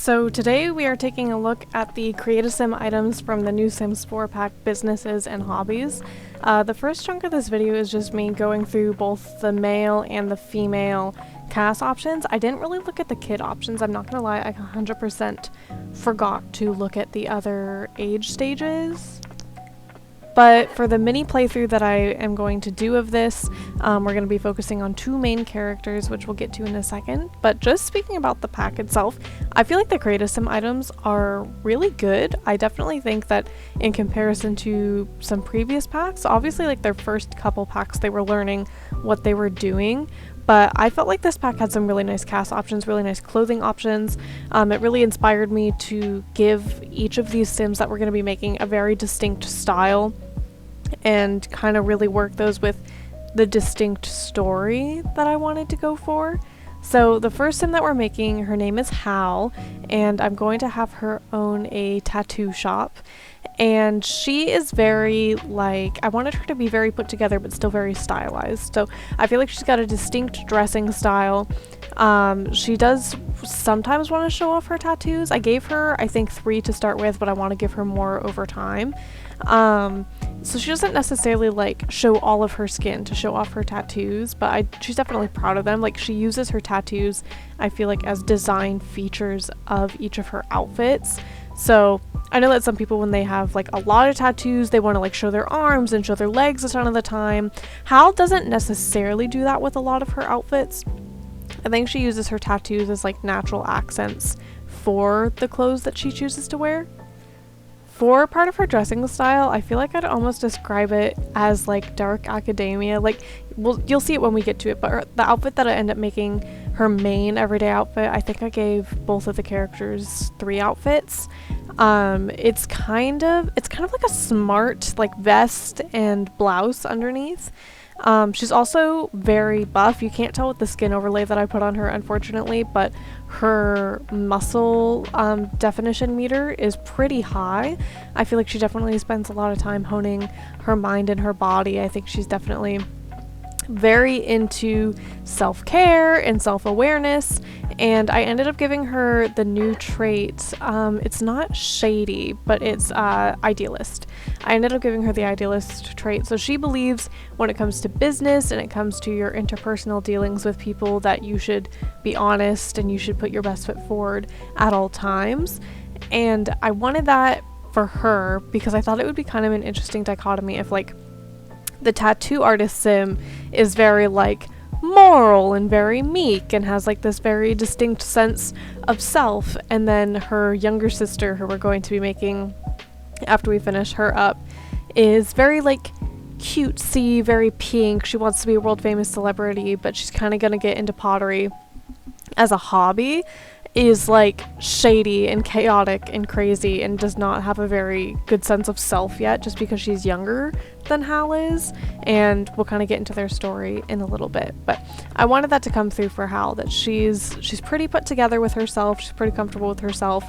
So today we are taking a look at the Create-A-Sim items from the new Sims 4 pack Businesses and Hobbies. The first chunk of this video is just me going through both the male and the female cast options. I didn't really look at the kid options, I'm not gonna lie, I 100% forgot to look at the other age stages. But for the mini playthrough that I am going to do of this, we're going to be focusing on two main characters, which we'll get to in a second. But just speaking about the pack itself, I feel like the Create-A-Sim items are really good. I definitely think that in comparison to some previous packs, obviously like their first couple packs they were learning what they were doing, but I felt like this pack had some really nice cast options, really nice clothing options. It really inspired me to give each of these Sims that we're going to be making a very distinct style and kind of really work those with the distinct story that I wanted to go for. So the first Sim that we're making, her name is Hal, and I'm going to have her own a tattoo shop. And she is very, like, I wanted her to be very put together but still very stylized. So I feel like she's got a distinct dressing style. She does sometimes want to show off her tattoos. I gave her, I think, 3 to start with, but I want to give her more over time. So she doesn't necessarily like show all of her skin to show off her tattoos, but she's definitely proud of them. Like, she uses her tattoos, I feel like, as design features of each of her outfits. So I know that some people, when they have like a lot of tattoos, they want to like show their arms and show their legs a ton of the time. Hal doesn't necessarily do that with a lot of her outfits. I think she uses her tattoos as like natural accents for the clothes that she chooses to wear. For part of her dressing style, I feel like I'd almost describe it as like dark academia. Like, you'll see it when we get to it, but the outfit that I end up making her main everyday outfit, I think I gave both of the characters 3 outfits. It's kind of like a smart like vest and blouse underneath. She's also very buff. You can't tell with the skin overlay that I put on her, unfortunately, but her muscle definition meter is pretty high. I feel like she definitely spends a lot of time honing her mind and her body. I think she's definitely very into self-care and self-awareness, and I ended up giving her the new trait. It's not shady, but it's idealist. I ended up giving her the idealist trait. So she believes when it comes to business and it comes to your interpersonal dealings with people that you should be honest and you should put your best foot forward at all times. And I wanted that for her because I thought it would be kind of an interesting dichotomy if like the tattoo artist Sim is very like moral and very meek and has like this very distinct sense of self, and then her younger sister, who we're going to be making after we finish her up, is very like cutesy, very pink. She wants to be a world famous celebrity, but she's kind of gonna get into pottery as a hobby, is like shady and chaotic and crazy and does not have a very good sense of self yet, just because she's younger than Hal is, and we'll kind of get into their story in a little bit. But I wanted that to come through for Hal, that she's pretty put together with herself, she's pretty comfortable with herself,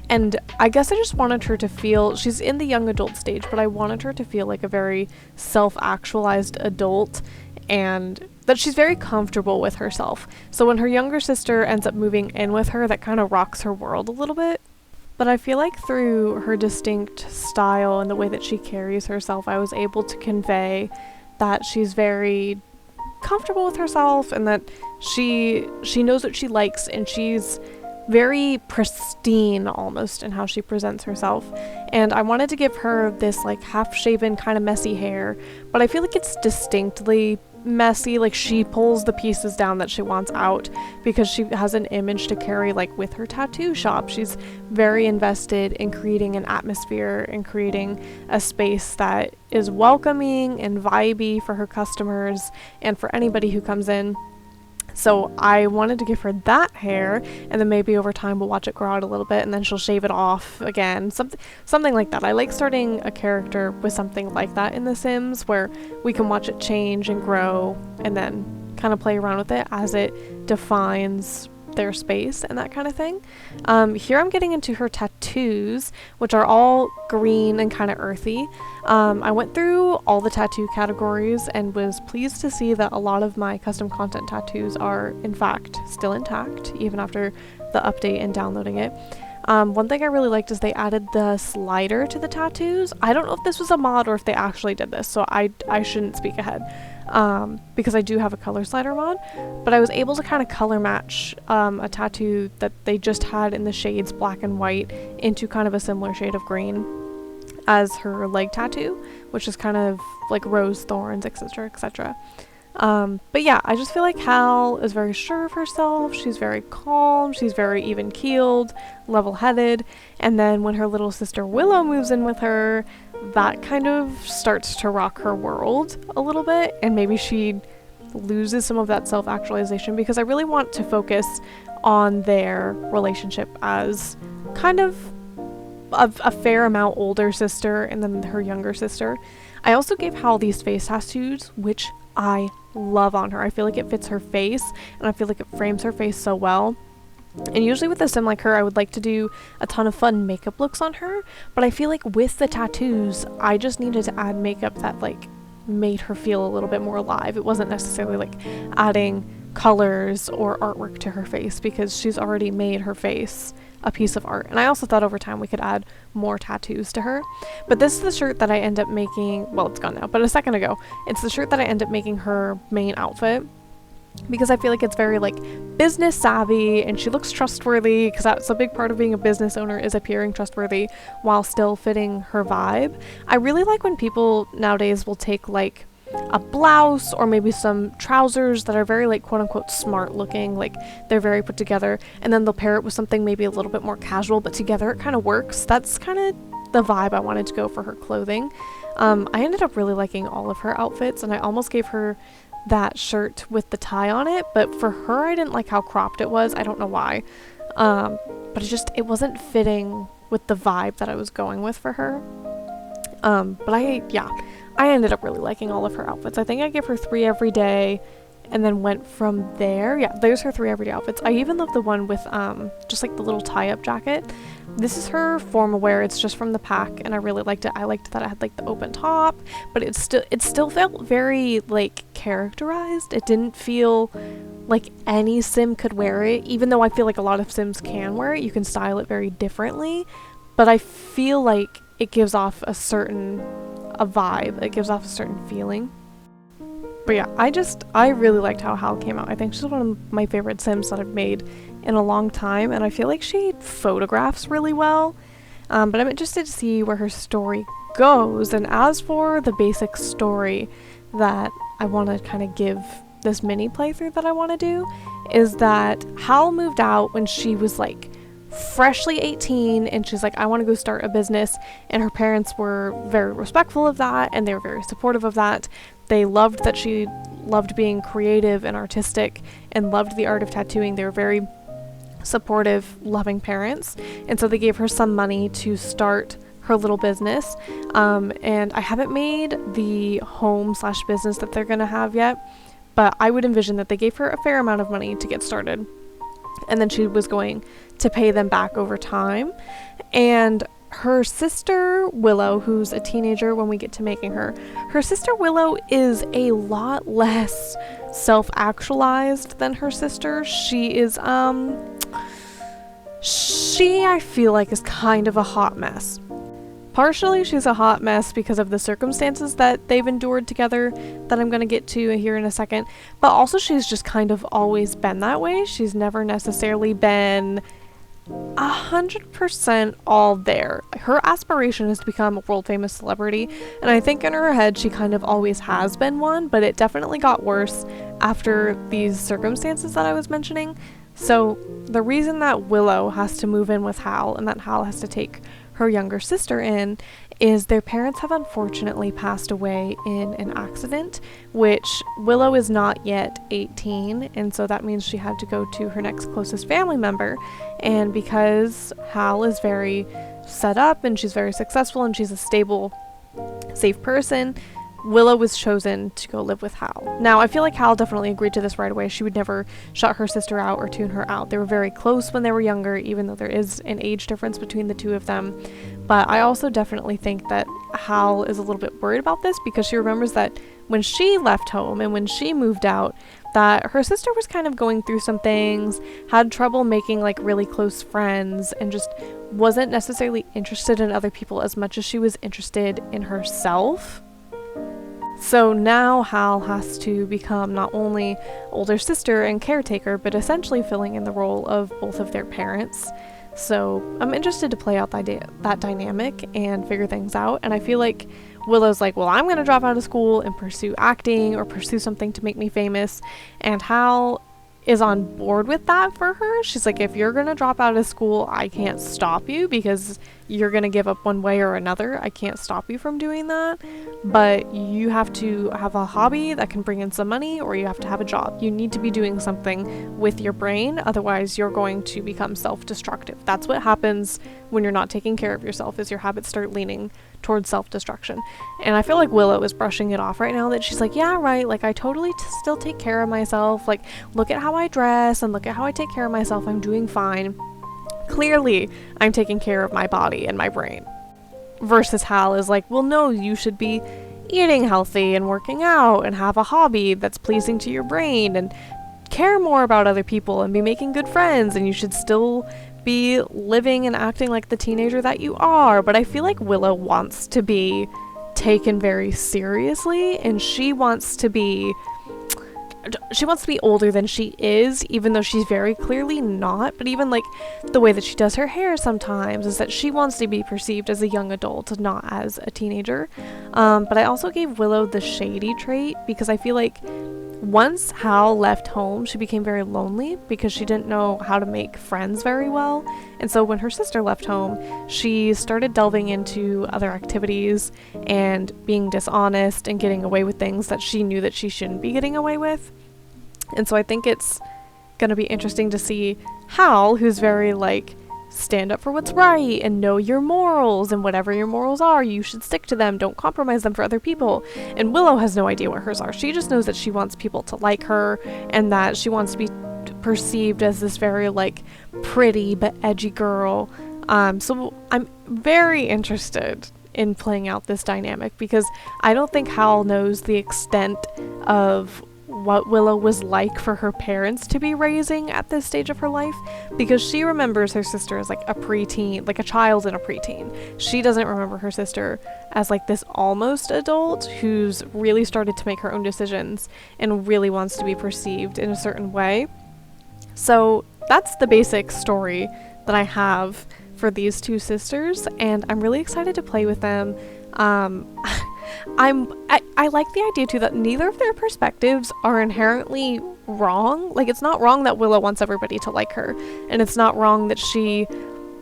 and I guess I just wanted her to feel, she's in the young adult stage, but I wanted her to feel like a very self-actualized adult, and that she's very comfortable with herself. So when her younger sister ends up moving in with her, that kind of rocks her world a little bit. But I feel like through her distinct style and the way that she carries herself, I was able to convey that she's very comfortable with herself and that she knows what she likes, and she's very pristine almost in how she presents herself. And I wanted to give her this like half-shaven kind of messy hair, but I feel like it's distinctly messy. Like, she pulls the pieces down that she wants out because she has an image to carry, like with her tattoo shop. She's very invested in creating an atmosphere and creating a space that is welcoming and vibey for her customers and for anybody who comes in. So I wanted to give her that hair, and then maybe over time we'll watch it grow out a little bit and then she'll shave it off again, something like that. I like starting a character with something like that in The Sims, where we can watch it change and grow and then kind of play around with it as it defines their space and that kind of thing. Here I'm getting into her tattoos, which are all green and kind of earthy. I went through all the tattoo categories and was pleased to see that a lot of my custom content tattoos are in fact still intact even after the update and downloading it. One thing I really liked is they added the slider to the tattoos. I don't know if this was a mod or if they actually did this, so I shouldn't speak ahead, because I do have a color slider mod, but I was able to kind of color match a tattoo that they just had in the shades black and white into kind of a similar shade of green as her leg tattoo, which is kind of like rose thorns, etc., etc. But yeah, I just feel like Hal is very sure of herself, she's very calm, she's very even-keeled, level-headed, and then when her little sister Willow moves in with her, that kind of starts to rock her world a little bit, and maybe she loses some of that self-actualization, because I really want to focus on their relationship as kind of a fair amount older sister and then her younger sister. I also gave Hal these face tattoos, which I love on her. I feel like it fits her face, and I feel like it frames her face so well. And usually with a sim like her, I would like to do a ton of fun makeup looks on her, but I feel like with the tattoos, I just needed to add makeup that like made her feel a little bit more alive. It wasn't necessarily like adding colors or artwork to her face, because she's already made her face a piece of art. And I also thought over time we could add more tattoos to her. But this is the shirt that I end up making, well, it's gone now, but a second ago, it's the shirt that I end up making her main outfit, because I feel like it's very like business savvy and she looks trustworthy, because that's a big part of being a business owner, is appearing trustworthy while still fitting her vibe. I really like when people nowadays will take like a blouse or maybe some trousers that are very like quote unquote smart looking, like they're very put together, and then they'll pair it with something maybe a little bit more casual, but together it kind of works. That's kind of the vibe I wanted to go for her clothing. I ended up really liking all of her outfits, and I almost gave her that shirt with the tie on it, but for her I didn't like how cropped it was. I don't know why, but it wasn't fitting with the vibe that I was going with for her. But I ended up really liking all of her outfits. I think I gave her 3 every day and then went from there. Yeah, there's her 3 everyday outfits. I even love the one with just like the little tie-up jacket. This is her formal wear. It's just from the pack, and I really liked it. I liked that it had like the open top, but it still felt very like characterized. It didn't feel like any sim could wear it, even though I feel like a lot of sims can wear it. You can style it very differently, but I feel like it gives off a vibe. It gives off a certain feeling. But yeah, I really liked how Hal came out. I think she's one of my favorite sims that I've made in a long time, and I feel like she photographs really well. But I'm interested to see where her story goes. And as for the basic story that I want to kind of give this mini playthrough that I want to do, is that Hal moved out when she was like freshly 18, and she's like, I want to go start a business, and her parents were very respectful of that, and they were very supportive of that. They loved that she loved being creative and artistic and loved the art of tattooing. They were very supportive, loving parents, and so they gave her some money to start her little business. And I haven't made the home/business that they're gonna have yet, but I would envision that they gave her a fair amount of money to get started, and then she was going to pay them back over time. And her sister Willow, who's a teenager when we get to making her sister Willow is a lot less self-actualized than her sister. She is I feel like is kind of a hot mess. Partially she's a hot mess because of the circumstances that they've endured together that I'm going to get to here in a second, but also she's just kind of always been that way. She's never necessarily been 100% all there. Her aspiration is to become a world famous celebrity, and I think in her head she kind of always has been one, but it definitely got worse after these circumstances that I was mentioning. So the reason that Willow has to move in with Hal and that Hal has to take her younger sister in is their parents have unfortunately passed away in an accident, which Willow is not yet 18, and so that means she had to go to her next closest family member. And because Hal is very set up and she's very successful and she's a stable, safe person, Willow was chosen to go live with Hal. Now, I feel like Hal definitely agreed to this right away. She would never shut her sister out or tune her out. They were very close when they were younger, even though there is an age difference between the two of them. But I also definitely think that Hal is a little bit worried about this, because she remembers that when she left home and when she moved out, that her sister was kind of going through some things, had trouble making like really close friends, and just wasn't necessarily interested in other people as much as she was interested in herself. So now Hal has to become not only older sister and caretaker, but essentially filling in the role of both of their parents. So I'm interested to play out that dynamic and figure things out. And I feel like Willow's like, well, I'm going to drop out of school and pursue acting or pursue something to make me famous. And Hal is on board with that for her. She's like, if you're going to drop out of school, I can't stop you because you're going to give up one way or another. I can't stop you from doing that. But you have to have a hobby that can bring in some money, or you have to have a job. You need to be doing something with your brain. Otherwise, you're going to become self-destructive. That's what happens when you're not taking care of yourself, is your habits start leaning towards self-destruction. And I feel like Willow is brushing it off right now, that she's like, yeah, right, like I totally still take care of myself. Like, look at how I dress and look at how I take care of myself. I'm doing fine. Clearly, I'm taking care of my body and my brain. Versus Hal is like, well, no, you should be eating healthy and working out and have a hobby that's pleasing to your brain and care more about other people and be making good friends, and you should still be living and acting like the teenager that you are. But I feel like Willow wants to be taken very seriously, and she wants to be older than she is, even though she's very clearly not. But even like the way that she does her hair sometimes is that she wants to be perceived as a young adult, not as a teenager. But I also gave Willow the shady trait because I feel like once Hal left home, she became very lonely because she didn't know how to make friends very well. And so when her sister left home, she started delving into other activities and being dishonest and getting away with things that she knew that she shouldn't be getting away with. And so I think it's going to be interesting to see Hal, who's very like, stand up for what's right and know your morals, and whatever your morals are, you should stick to them. Don't compromise them for other people. And Willow has no idea what hers are. She just knows that she wants people to like her and that she wants to be perceived as this very like pretty but edgy girl. So I'm very interested in playing out this dynamic because I don't think Hal knows the extent of what Willow was like for her parents to be raising at this stage of her life, because she remembers her sister as like a preteen, like a child and a preteen. She doesn't remember her sister as like this almost adult who's really started to make her own decisions and really wants to be perceived in a certain way. So that's the basic story that I have for these two sisters, and I'm really excited to play with them. I like the idea too that neither of their perspectives are inherently wrong. Like, it's not wrong that Willow wants everybody to like her, and it's not wrong that she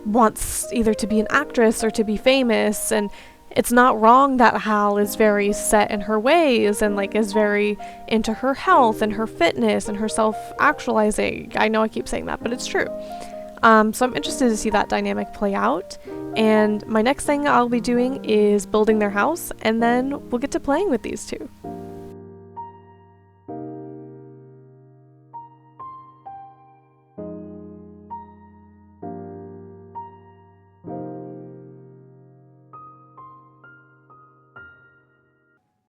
wants either to be an actress or to be famous, and it's not wrong that Hal is very set in her ways and like is very into her health and her fitness and her self-actualizing. I know I keep saying that, but it's true. So I'm interested to see that dynamic play out. And my next thing I'll be doing is building their house, and then we'll get to playing with these two.